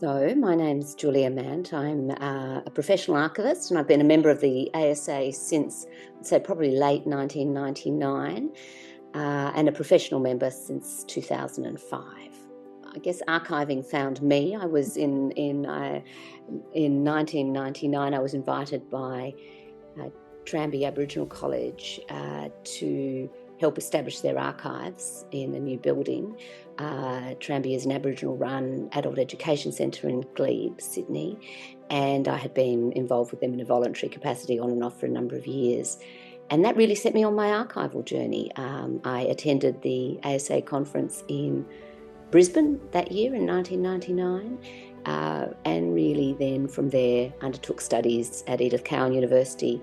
So, my name's Julia Mant. I'm a professional archivist, and I've been a member of the ASA since, say, probably late 1999, and a professional member since 2005. I guess archiving found me. I was in 1999. I was invited by Tranby Aboriginal College to help establish their archives in a new building. Tranby is an Aboriginal-run adult education centre in Glebe, Sydney, and I had been involved with them in a voluntary capacity on and off for a number of years. And that really set me on my archival journey. I attended the ASA conference in Brisbane that year in 1999, and really then from there undertook studies at Edith Cowan University.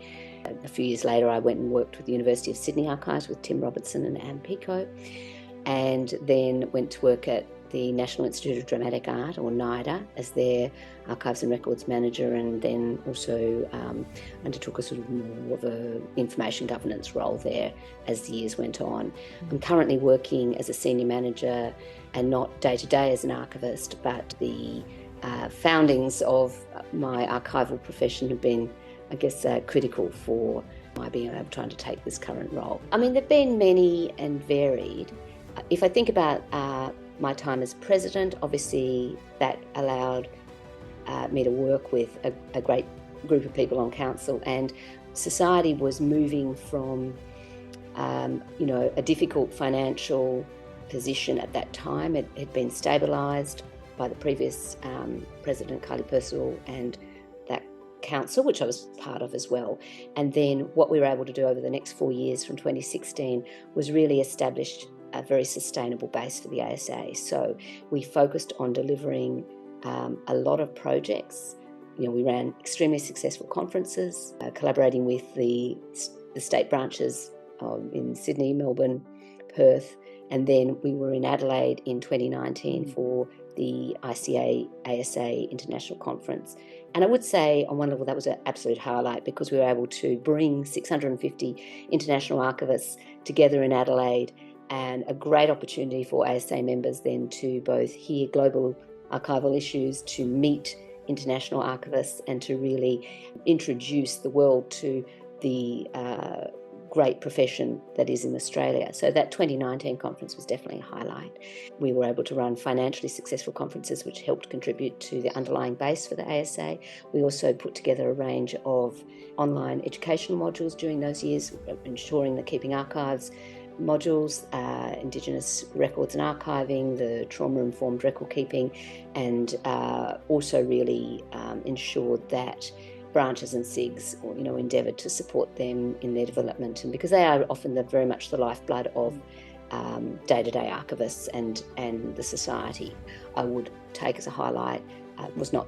A few years later, I went and worked with the University of Sydney Archives with Tim Robertson and Anne Pico, and then went to work at the National Institute of Dramatic Art, or NIDA, as their Archives and Records Manager, and then also undertook a sort of more of an information governance role there as the years went on. I'm currently working as a senior manager, and not day-to-day as an archivist, but the foundings of my archival profession have been, I guess, critical for my being able to undertake this current role. I mean, there have been many and varied. If I think about my time as president, obviously that allowed me to work with a great group of people on council, and society was moving from a difficult financial position at that time. It had been stabilised by the previous president, Kylie Purcell, and that council, which I was part of as well. And then what we were able to do over the next 4 years from 2016 was really establish a very sustainable base for the ASA. So we focused on delivering a lot of projects. We ran extremely successful conferences, collaborating with the state branches in Sydney, Melbourne, Perth, and then we were in Adelaide in 2019 for the ASA International Conference. And I would say on one level that was an absolute highlight, because we were able to bring 650 international archivists together in Adelaide, and a great opportunity for ASA members then to both hear global archival issues, to meet international archivists, and to really introduce the world to the great profession that is in Australia. So that 2019 conference was definitely a highlight. We were able to run financially successful conferences, which helped contribute to the underlying base for the ASA. We also put together a range of online educational modules during those years, ensuring that Keeping Archives modules, Indigenous records and archiving, the trauma-informed record keeping, and also really ensured that branches and SIGs, endeavoured to support them in their development, and because they are often very much the lifeblood of day-to-day archivists and the society. I would take as a highlight, was not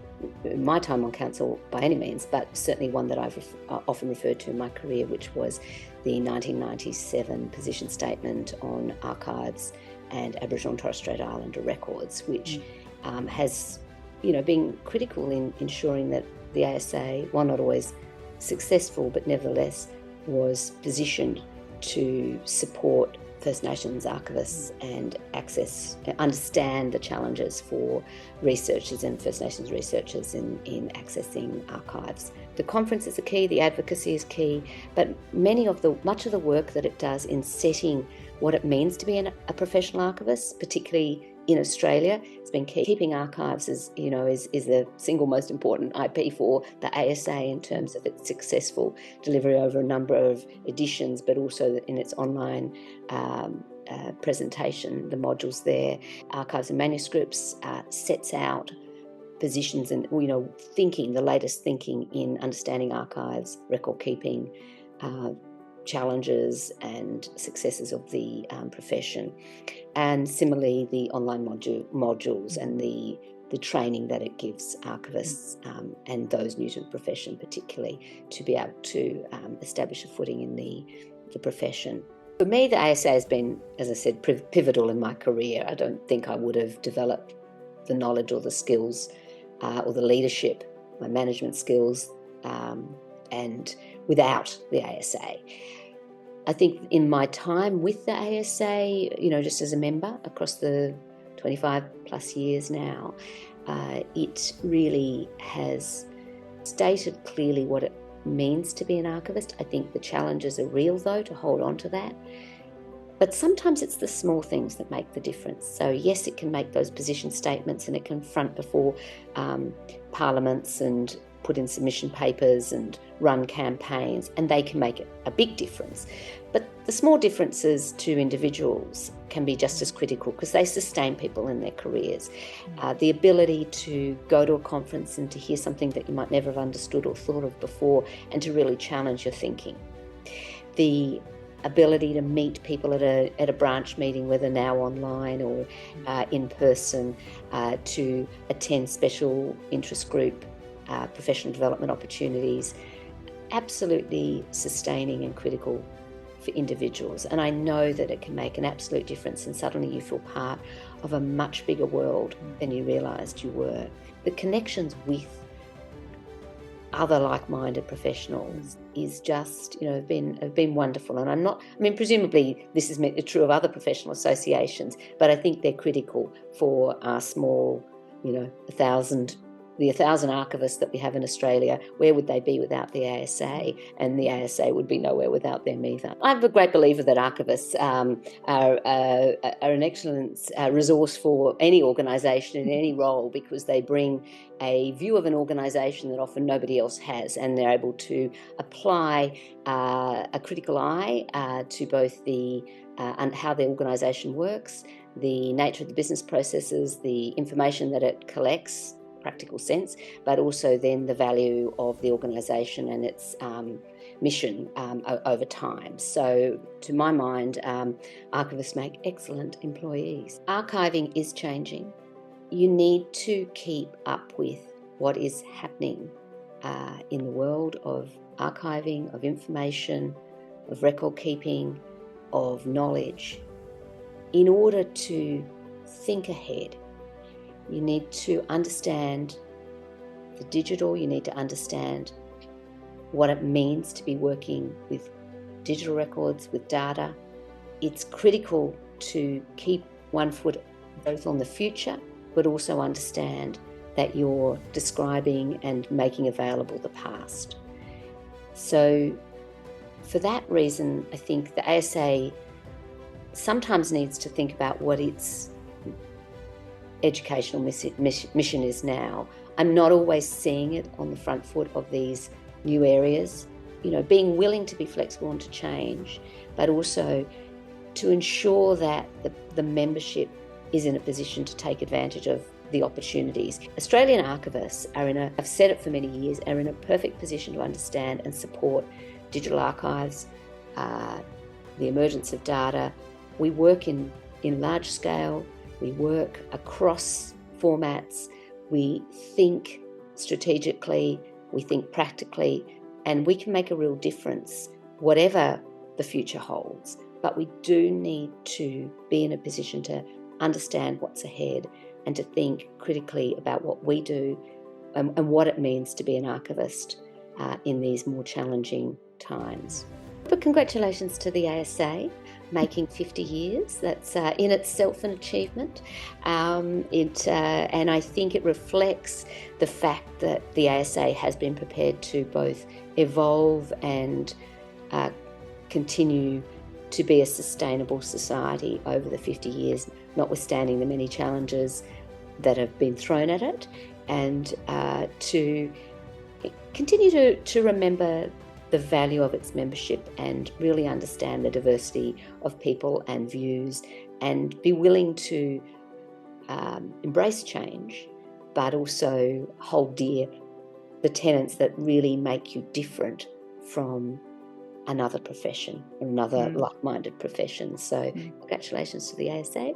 my time on council by any means, but certainly one that I've often referred to in my career, which was the 1997 position statement on archives and Aboriginal and Torres Strait Islander records, which has been critical in ensuring that the ASA, while not always successful, but nevertheless was positioned to support First Nations archivists and understand the challenges for researchers and First Nations researchers in accessing archives. The conferences are key, the advocacy is key, but much of the work that it does in setting what it means to be a professional archivist, particularly in Australia, it's been key. Keeping Archives is the single most important IP for the ASA in terms of its successful delivery over a number of editions, but also in its online presentation, the modules there. Archives and Manuscripts sets out positions and the latest thinking in understanding archives, record keeping, challenges and successes of the profession, and similarly the online modules and the training that it gives archivists and those new to the profession particularly, to be able to establish a footing in the profession. For me, the ASA has been, as I said, pivotal in my career. I don't think I would have developed the knowledge or the skills or the leadership, my management skills, and without the ASA. I think in my time with the ASA, just as a member across the 25 plus years now, It really has stated clearly what it means to be an archivist. I think the challenges are real, though, to hold on to that. But sometimes it's the small things that make the difference. So yes, it can make those position statements and it can front before parliaments and put in submission papers and run campaigns, and they can make a big difference. But the small differences to individuals can be just as critical because they sustain people in their careers. The ability to go to a conference and to hear something that you might never have understood or thought of before and to really challenge your thinking. The ability to meet people at a branch meeting, whether now online or in person, to attend special interest group professional development opportunities, absolutely sustaining and critical for individuals. And I know that it can make an absolute difference, and suddenly you feel part of a much bigger world than you realised you were. The connections with other like-minded professionals is just, have been wonderful. And presumably this is true of other professional associations, but I think they're critical for our small, 1,000 archivists that we have in Australia. Where would they be without the ASA? And the ASA would be nowhere without them either. I'm a great believer that archivists are an excellent resource for any organisation in any role, because they bring a view of an organisation that often nobody else has, and they're able to apply a critical eye to both and how the organisation works, the nature of the business processes, the information that it collects, practical sense, but also then the value of the organisation and its mission over time. So to my mind, archivists make excellent employees. Archiving is changing. You need to keep up with what is happening in the world of archiving, of information, of record keeping, of knowledge. In order to think ahead, you need to understand the digital, you need to understand what it means to be working with digital records, with data. It's critical to keep one foot both on the future, but also understand that you're describing and making available the past. So for that reason, I think the ASA sometimes needs to think about what its educational mission is now. I'm not always seeing it on the front foot of these new areas, being willing to be flexible and to change, but also to ensure that the membership is in a position to take advantage of the opportunities. Australian archivists I've said it for many years, are in a perfect position to understand and support digital archives, the emergence of data. We work in large scale. We work across formats, we think strategically, we think practically, and we can make a real difference, whatever the future holds. But we do need to be in a position to understand what's ahead and to think critically about what we do and what it means to be an archivist in these more challenging times. But congratulations to the ASA, making 50 years. That's in itself an achievement. And I think it reflects the fact that the ASA has been prepared to both evolve and continue to be a sustainable society over the 50 years, notwithstanding the many challenges that have been thrown at it, and to continue to remember the value of its membership and really understand the diversity of people and views, and be willing to embrace change, but also hold dear the tenets that really make you different from another profession or another like-minded profession. So congratulations to the ASA.